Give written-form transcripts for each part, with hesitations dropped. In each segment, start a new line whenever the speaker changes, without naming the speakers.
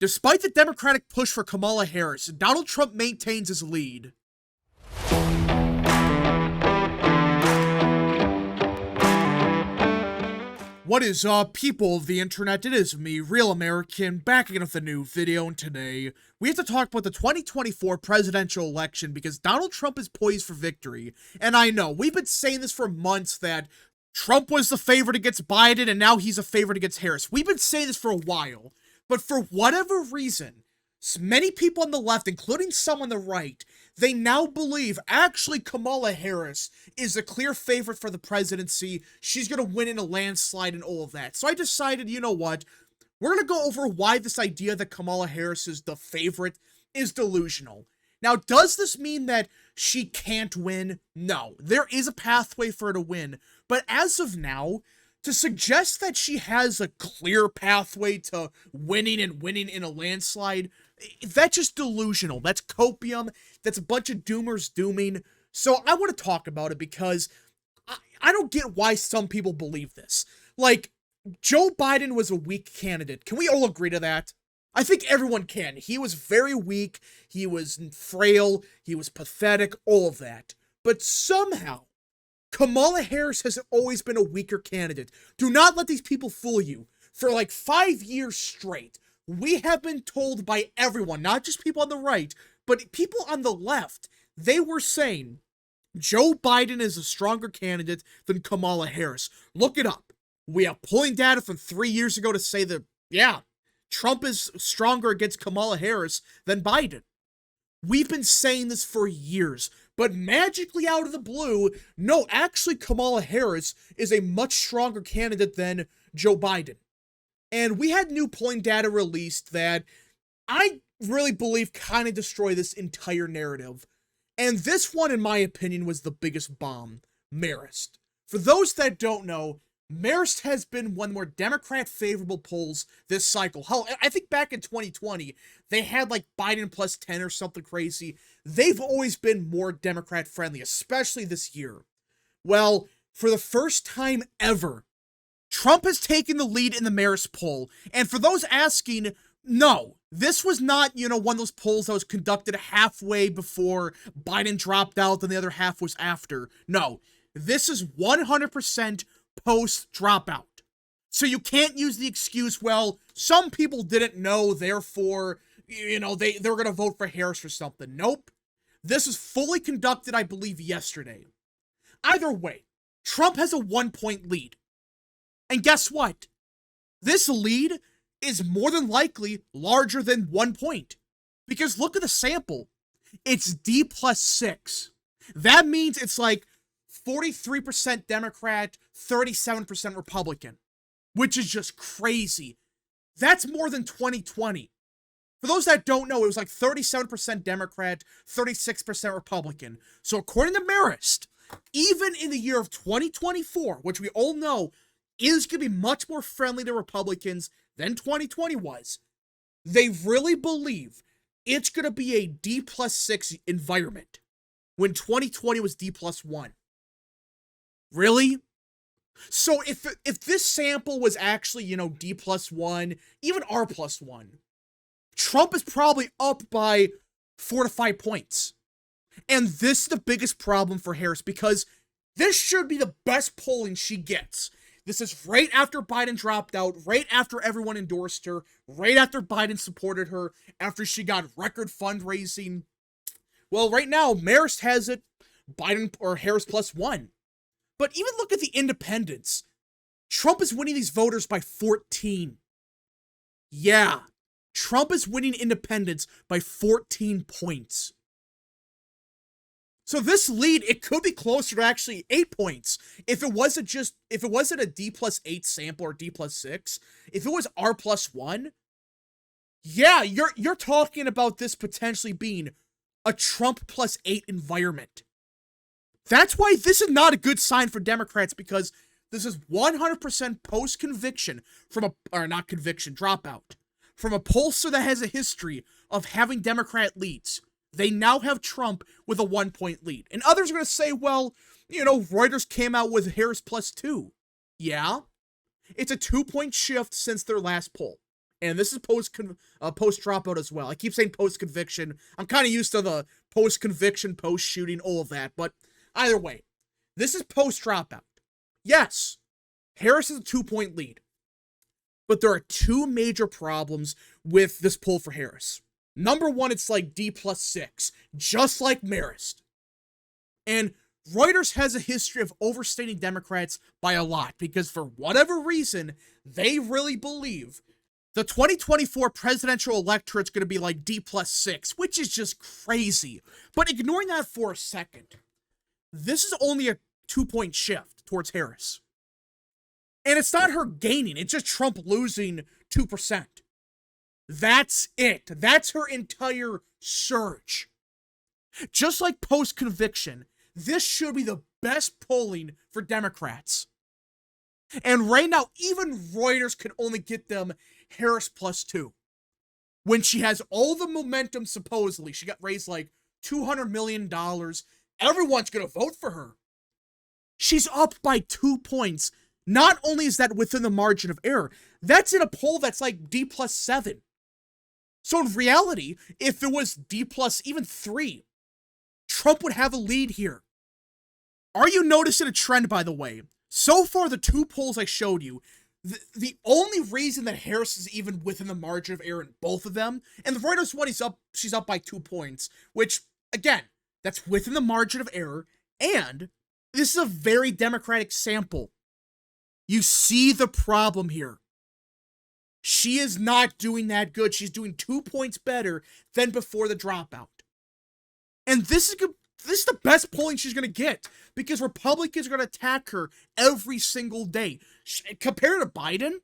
Despite the Democratic push for Kamala Harris, Donald Trump maintains his lead. What is up, people of the internet? It is me, Real American, back again with a new video, and today we have to talk about the 2024 presidential election because Donald Trump is poised for victory. And I know, we've been saying this for months that Trump was the favorite against Biden and now he's a favorite against Harris. We've been saying this for a while, but for whatever reason, many people on the left, including some on the right, they now believe actually Kamala Harris is a clear favorite for the presidency. She's going to win in a landslide and all of that. So I decided, you know what? We're going to go over why this idea that Kamala Harris is the favorite is delusional. Now, does this mean that she can't win? No. There is a pathway for her to win. But as of now, to suggest that she has a clear pathway to winning in a landslide, that's just delusional. That's copium. That's a bunch of doomers dooming. So I want to talk about it because I don't get why some people believe this. Like, Joe Biden was a weak candidate. Can we all agree to that? I think everyone can. He was very weak. He was frail. He was pathetic. All of that. But somehow, Kamala Harris has always been a weaker candidate. Do not let these people fool you. For like 5 years straight, we have been told by everyone, not just people on the right, but people on the left, they were saying Joe Biden is a stronger candidate than Kamala Harris. Look it up. We have polling data from 3 years ago to say that, yeah, Trump is stronger against Kamala Harris than Biden. We've been saying this for years, but magically out of the blue, no, actually Kamala Harris is a much stronger candidate than Joe Biden. And we had new polling data released that I really believe kind of destroy this entire narrative. And this one, in my opinion, was the biggest bomb, Marist. For those that don't know, Marist has been one of the more Democrat-favorable polls this cycle. Hell, I think back in 2020, they had like Biden plus 10 or something crazy. They've always been more Democrat-friendly, especially this year. Well, for the first time ever, Trump has taken the lead in the Marist poll. And for those asking, no, this was not, one of those polls that was conducted halfway before Biden dropped out and the other half was after. No, this is 100% post-dropout. So you can't use the excuse, well, some people didn't know, therefore, they were going to vote for Harris or something. Nope. This is fully conducted, I believe, yesterday. Either way, Trump has a 1-point lead. And guess what? This lead is more than likely larger than 1 point. Because look at the sample. It's D plus 6. That means it's like 43% Democrat, 37% Republican, which is just crazy. That's more than 2020. For those that don't know, it was like 37% Democrat, 36% Republican. So according to Marist, even in the year of 2024, which we all know is going to be much more friendly to Republicans than 2020 was, they really believe it's going to be a D plus 6 environment when 2020 was D plus 1. Really? So if this sample was actually, D plus 1, even R plus 1, Trump is probably up by 4 to 5 points. And this is the biggest problem for Harris because this should be the best polling she gets. This is right after Biden dropped out, right after everyone endorsed her, right after Biden supported her, after she got record fundraising. Well, right now, Marist has it, Biden or Harris plus 1. But even look at the independents. Trump is winning these voters by 14. Yeah, Trump is winning independents by 14 points. So this lead, it could be closer to actually 8 points. If it wasn't a D plus 8 sample or D plus 6, if it was R plus 1, yeah, you're talking about this potentially being a Trump plus 8 environment. That's why this is not a good sign for Democrats, because this is 100% post-conviction dropout. From a pollster that has a history of having Democrat leads. They now have Trump with a 1-point lead. And others are going to say, well, Reuters came out with Harris plus 2. Yeah, it's a 2-point shift since their last poll. And this is post dropout as well. I keep saying post conviction. I'm kind of used to the post conviction, post shooting, all of that. But either way, this is post dropout. Yes, Harris is a 2-point lead. But there are two major problems with this poll for Harris. Number one, it's like D+6, just like Marist. And Reuters has a history of overstating Democrats by a lot because for whatever reason, they really believe the 2024 presidential electorate's going to be like D+6, which is just crazy. But ignoring that for a second, this is only a 2-point shift towards Harris. And it's not her gaining, it's just Trump losing 2%. That's it. That's her entire surge. Just like post-conviction, this should be the best polling for Democrats. And right now, even Reuters can only get them Harris +2. When she has all the momentum, supposedly, she got raised like $200 million. Everyone's going to vote for her. She's up by 2 points. Not only is that within the margin of error, that's in a poll that's like D+7. So in reality, if it was even 3, Trump would have a lead here. Are you noticing a trend, by the way? So far, the 2 polls I showed you, the only reason that Harris is even within the margin of error in both of them, and the Reuters one, she's up by 2 points, which, again, that's within the margin of error, and this is a very Democratic sample. You see the problem here. She is not doing that good. She's doing 2 points better than before the dropout. And this is the best polling she's going to get because Republicans are going to attack her every single day. Compared to Biden,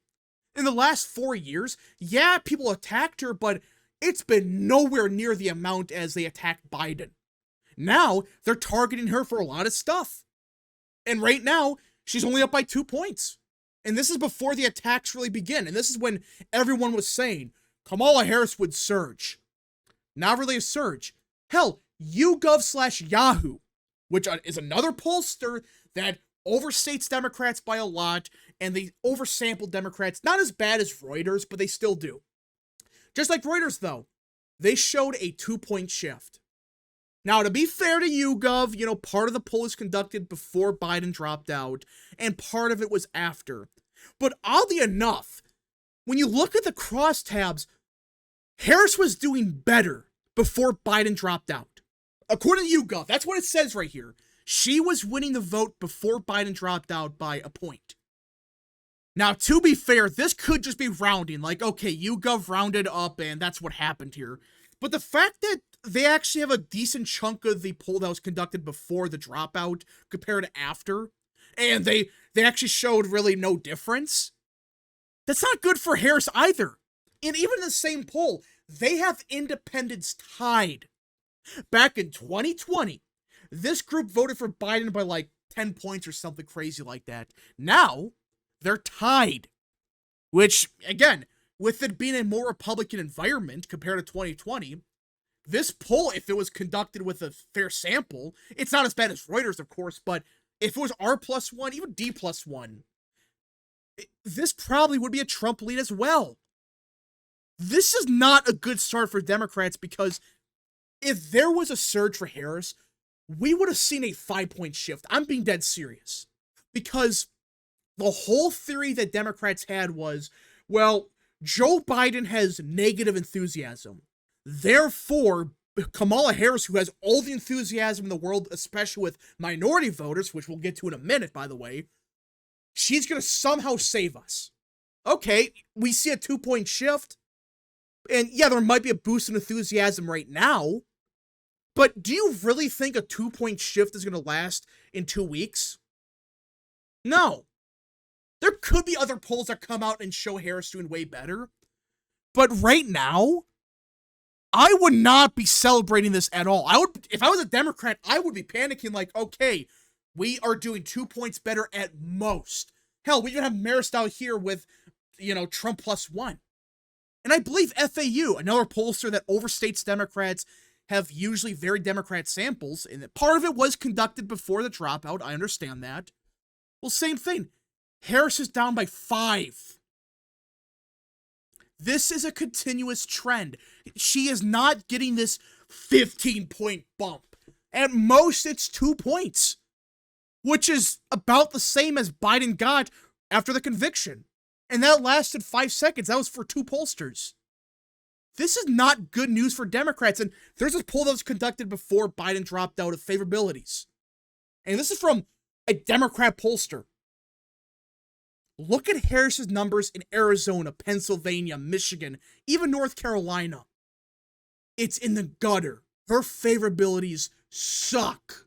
in the last 4 years, yeah, people attacked her, but it's been nowhere near the amount as they attacked Biden. Now, they're targeting her for a lot of stuff. And right now, she's only up by 2 points. And this is before the attacks really begin. And this is when everyone was saying Kamala Harris would surge. Not really a surge. Hell, YouGov/Yahoo, which is another pollster that overstates Democrats by a lot, and they oversample Democrats. Not as bad as Reuters, but they still do. Just like Reuters, though, they showed a 2-point shift. Now, to be fair to YouGov, part of the poll is conducted before Biden dropped out, and part of it was after. But oddly enough, when you look at the crosstabs, Harris was doing better before Biden dropped out. According to YouGov, that's what it says right here. She was winning the vote before Biden dropped out by a point. Now, to be fair, this could just be rounding. Like, okay, YouGov rounded up, and that's what happened here. But the fact that they actually have a decent chunk of the poll that was conducted before the dropout compared to after, and they actually showed really no difference, that's not good for Harris either. And even in the same poll, they have independents tied. Back in 2020, this group voted for Biden by like 10 points or something crazy like that. Now, they're tied. Which, again, with it being a more Republican environment compared to 2020, this poll, if it was conducted with a fair sample, it's not as bad as Reuters, of course, but if it was R+1, even D+1, this probably would be a Trump lead as well. This is not a good start for Democrats because if there was a surge for Harris, we would have seen a 5-point shift. I'm being dead serious. Because the whole theory that Democrats had was, well, Joe Biden has negative enthusiasm. Therefore, Kamala Harris, who has all the enthusiasm in the world, especially with minority voters, which we'll get to in a minute, by the way, she's going to somehow save us. Okay, we see a 2-point shift. And yeah, there might be a boost in enthusiasm right now. But do you really think a 2-point shift is going to last in 2 weeks? No. There could be other polls that come out and show Harris doing way better. But right now, I would not be celebrating this at all. If I was a Democrat, I would be panicking like, okay, we are doing 2 points better at most. Hell, we even have Marist out here with, Trump +1. And I believe FAU, another pollster that overstates Democrats, have usually very Democrat samples, and part of it was conducted before the dropout. I understand that. Well, same thing. Harris is down by 5. This is a continuous trend. She is not getting this 15-point bump. At most, it's 2 points, which is about the same as Biden got after the conviction. And that lasted 5 seconds. That was for 2 pollsters. This is not good news for Democrats. And there's this poll that was conducted before Biden dropped out of favorabilities. And this is from a Democrat pollster. Look at Harris's numbers in Arizona, Pennsylvania, Michigan, even North Carolina. It's in the gutter. Her favorabilities suck.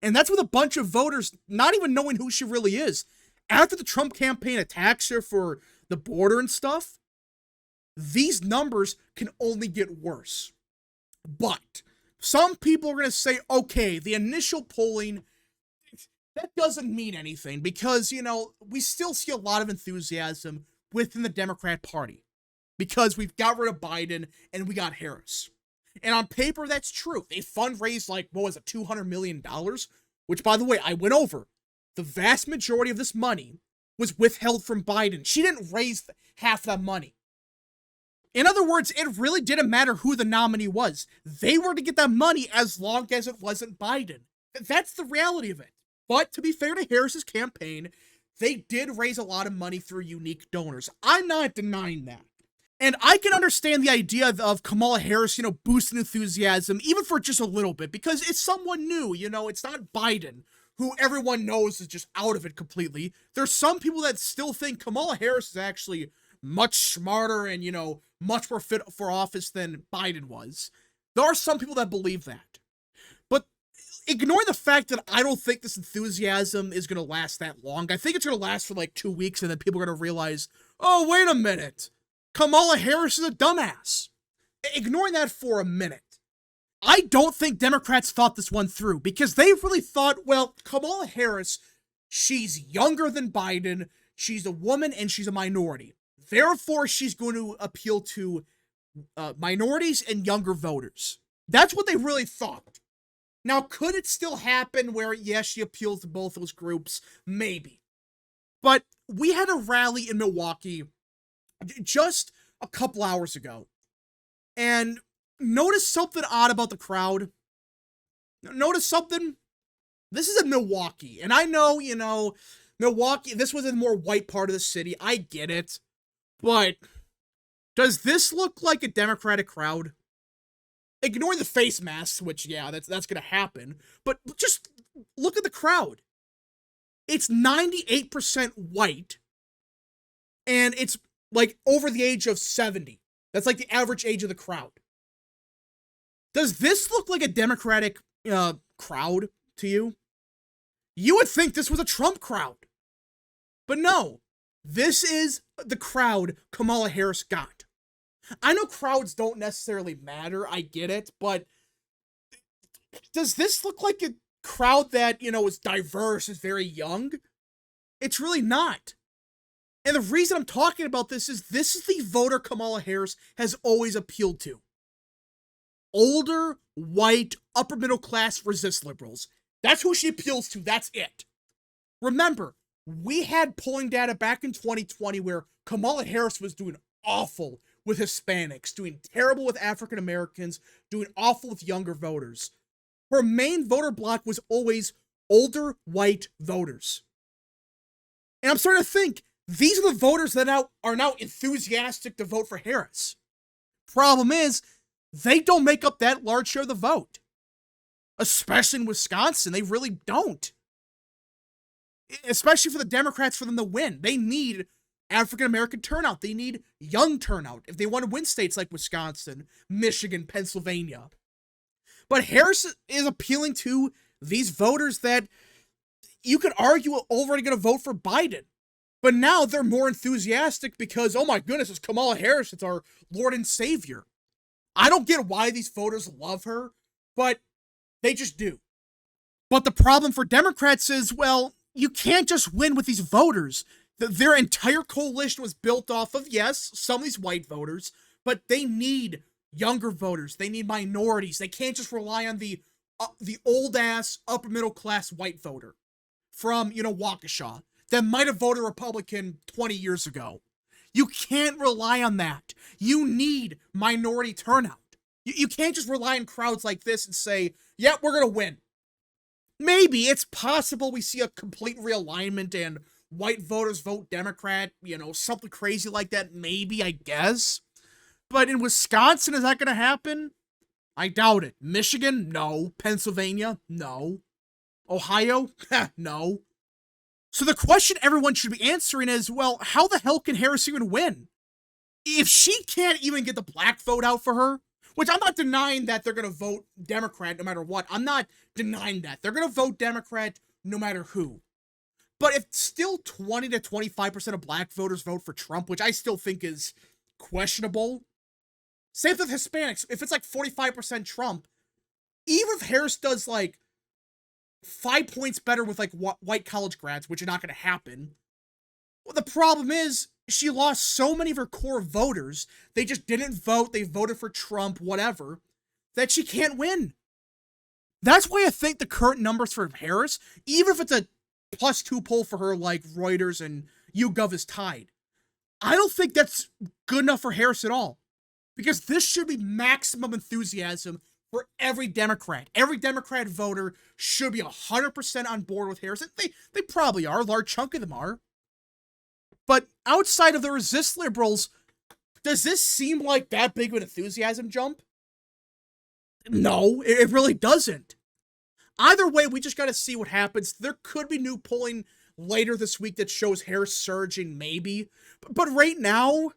And that's with a bunch of voters not even knowing who she really is. After the Trump campaign attacks her for the border and stuff, these numbers can only get worse. But some people are going to say, okay, the initial polling, that doesn't mean anything because, you know, we still see a lot of enthusiasm within the Democrat Party because we've got rid of Biden and we got Harris. And on paper, that's true. They fundraised like, what was it, $200 million? Which, by the way, I went over. The vast majority of this money was withheld from Biden. She didn't raise half that money. In other words, it really didn't matter who the nominee was. They were to get that money as long as it wasn't Biden. That's the reality of it. But to be fair to Harris's campaign, they did raise a lot of money through unique donors. I'm not denying that. And I can understand the idea of Kamala Harris, you know, boosting enthusiasm, even for just a little bit, because it's someone new, you know, it's not Biden, who everyone knows is just out of it completely. There's some people that still think Kamala Harris is actually much smarter and, you know, much more fit for office than Biden was. There are some people that believe that. But ignoring the fact that I don't think this enthusiasm is going to last that long, I think it's going to last for like 2 weeks and then people are going to realize, oh, wait a minute. Kamala Harris is a dumbass. Ignoring that for a minute, I don't think Democrats thought this one through because they really thought, well, Kamala Harris, she's younger than Biden, she's a woman, and she's a minority. Therefore, she's going to appeal to minorities and younger voters. That's what they really thought. Now, could it still happen where, yes, she appeals to both those groups? Maybe. But we had a rally in Milwaukee just a couple hours ago, and notice something odd about the crowd. Notice something. This is in Milwaukee, and I know, you know, Milwaukee, this was in a more white part of the city. I get it, but does this look like a Democratic crowd? Ignoring the face masks, which, yeah, that's going to happen, but just look at the crowd. It's 98% white, and it's like over the age of 70. That's like the average age of the crowd. Does this look like a Democratic crowd to you? You would think this was a Trump crowd. But no, this is the crowd Kamala Harris got. I know crowds don't necessarily matter, I get it, but does this look like a crowd that, you know, is diverse, is very young? It's really not. And the reason I'm talking about this is the voter Kamala Harris has always appealed to. Older, white, upper middle class resist liberals. That's who she appeals to. That's it. Remember, we had polling data back in 2020 where Kamala Harris was doing awful with Hispanics, doing terrible with African Americans, doing awful with younger voters. Her main voter bloc was always older, white voters. And I'm starting to think, these are the voters that are now enthusiastic to vote for Harris. Problem is, they don't make up that large share of the vote. Especially in Wisconsin, they really don't. Especially for the Democrats, for them to win. They need African-American turnout. They need young turnout if they want to win states like Wisconsin, Michigan, Pennsylvania. But Harris is appealing to these voters that you could argue are already going to vote for Biden. But now they're more enthusiastic because, oh my goodness, it's Kamala Harris. It's our Lord and Savior. I don't get why these voters love her, but they just do. But the problem for Democrats is, well, you can't just win with these voters. Their entire coalition was built off of, yes, some of these white voters, but they need younger voters. They need minorities. They can't just rely on the old-ass, upper-middle-class white voter from, you know, Waukesha that might have voted Republican 20 years ago. You can't rely on that. You need minority turnout. You can't just rely on crowds like this and say, yeah, we're going to win. Maybe it's possible we see a complete realignment and white voters vote Democrat, something crazy like that. Maybe, I guess. But in Wisconsin, is that going to happen? I doubt it. Michigan? No. Pennsylvania? No. Ohio? No. So the question everyone should be answering is, well, how the hell can Harris even win? If she can't even get the black vote out for her, which I'm not denying that they're going to vote Democrat no matter what. I'm not denying that. They're going to vote Democrat no matter who. But if still 20 to 25% of black voters vote for Trump, which I still think is questionable. Same with Hispanics. If it's like 45% Trump, even if Harris does like 5 points better with like white college grads, which are not going to happen, well, the problem is she lost so many of her core voters, they just didn't vote, they voted for Trump, whatever, that she can't win. That's why I think the current numbers for Harris, even if it's a +2 poll for her like Reuters and YouGov is tied, I don't think that's good enough for Harris at all. Because this should be maximum enthusiasm for every Democrat. Every Democrat voter should be 100% on board with Harris. They probably are. A large chunk of them are. But outside of the resist liberals, does this seem like that big of an enthusiasm jump? No, it really doesn't. Either way, we just got to see what happens. There could be new polling later this week that shows Harris surging, maybe. But right now,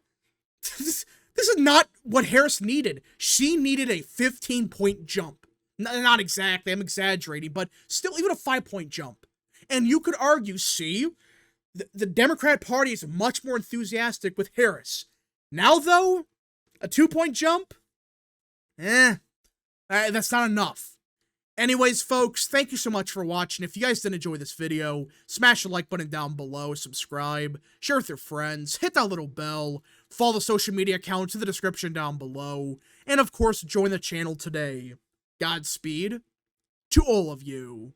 this is not what Harris needed. She needed a 15-point jump. Not exactly, I'm exaggerating, but still even a 5-point jump. And you could argue, see, the Democrat Party is much more enthusiastic with Harris. Now, though, a 2-point jump? That's not enough. Anyways, folks, thank you so much for watching. If you guys did enjoy this video, smash the like button down below, subscribe, share with your friends, hit that little bell, follow the social media accounts in the description down below, and of course, join the channel today. Godspeed to all of you.